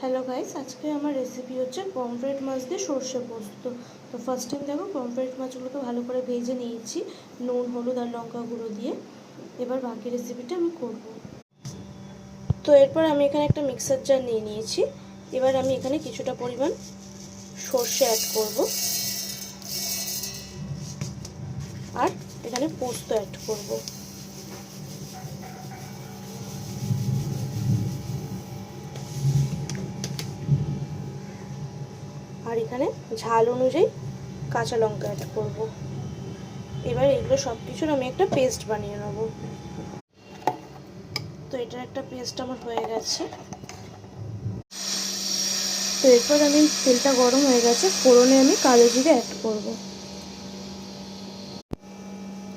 Hello guys, আজকে আমার recipe হচ্ছে পমফ্রেট মাছ দিয়ে সর্ষে পোস্ত। তো ফার্স্ট টাইম দেখো পমফ্রেট মাছগুলোকে ভালো করে ভেজে নিয়েছি নুন, হলুদ আর লঙ্কা গুঁড়ো দিয়ে। এবার বাকি রেসিপিটা আমি করব। তো এরপর আমি এখানে একটা মিক্সার জার নিয়ে নিয়েছি। এবার আমি এখানে কিছুটা পরিমাণ সর্ষে অ্যাড করব আর এখানে পোস্ত অ্যাড করব। আর এখানে ঝাল অনুযায়ী কাঁচা লঙ্কা অ্যাড করব। এবার এগুলো সব কিছুর আমি একটা পেস্ট বানিয়ে নেব। তো এটার একটা পেস্ট আমার হয়ে গেছে। তো এরপর আমি তেলটা গরম হয়ে গেছে, ফোড়নে আমি কালো জিরে অ্যাড করব।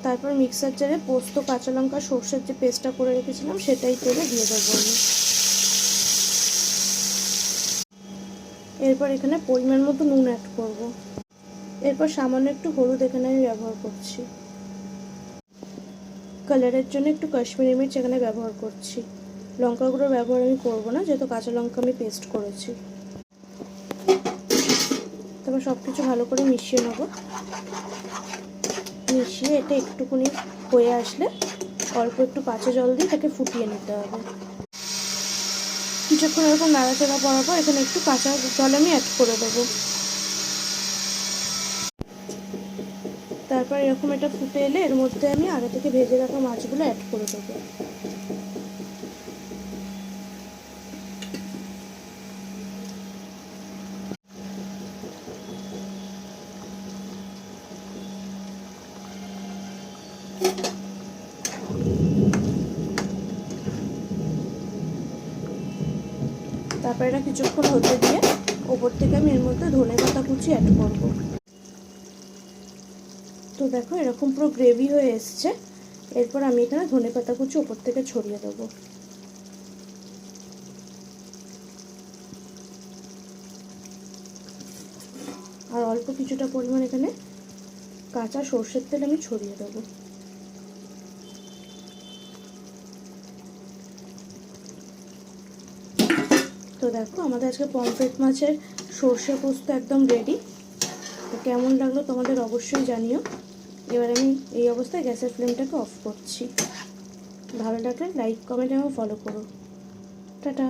তারপর মিক্সার জারে পোস্ত, কাঁচা লঙ্কা, সর্ষের যে পেস্টটা করে রেখেছিলাম সেটাই তেলে দিয়ে দেবো আমি। এরপর এখানে পরিমাণ মতো নুন অ্যাড করব। এরপর সামান্য একটু হলুদ এখানে আমি ব্যবহার করছি। কালারের জন্য একটু কাশ্মীরি মির্চ এখানে ব্যবহার করছি। লঙ্কা গুঁড়ো ব্যবহার আমি করবো না, যেহেতু কাঁচা লঙ্কা আমি পেস্ট করেছি। তারপর সব কিছু ভালো করে মিশিয়ে নেব। মিশিয়ে এটা একটুখানি হয়ে আসলে অল্প একটু কাঁচা জল দিয়ে এটাকে ফুটিয়ে নিতে হবে। কিছুক্ষণ এরকম নাড়াচাড়া করার পর এখানে একটু কাঁচা জল আমি অ্যাড করে দেবো। তারপর এরকম এটা ফুটে এলে এর মধ্যে আমি আগে থেকে ভেজে রাখা মাছগুলো অ্যাড করে দেবো। তারপর এটা কিছুক্ষণ হতে দিয়ে ওপর থেকে আমি এর মধ্যে ধনেপাতা কুচি অ্যাড করব। তো দেখো এরকম পুরো গ্রেভি হয়ে এসছে। এরপর আমি এখানে ধনেপাতা কুচি ওপর থেকে ছড়িয়ে দেবো। আর অল্প কিছুটা পরিমাণ এখানে কাঁচা সর্ষের তেল আমি ছড়িয়ে দেবো। তো দেখো আমাদের আজকে পমফ্রেট মাছের সর্ষে পোস্ত একদম রেডি। তো কেমন লাগলো তোমাদের অবশ্যই জানিও। এবার আমি এই অবস্থায় গ্যাসের ফ্লেমটাকে অফ করছি। ভালো লাগলে লাইক, কমেন্ট এবং ফলো করো। টাটা।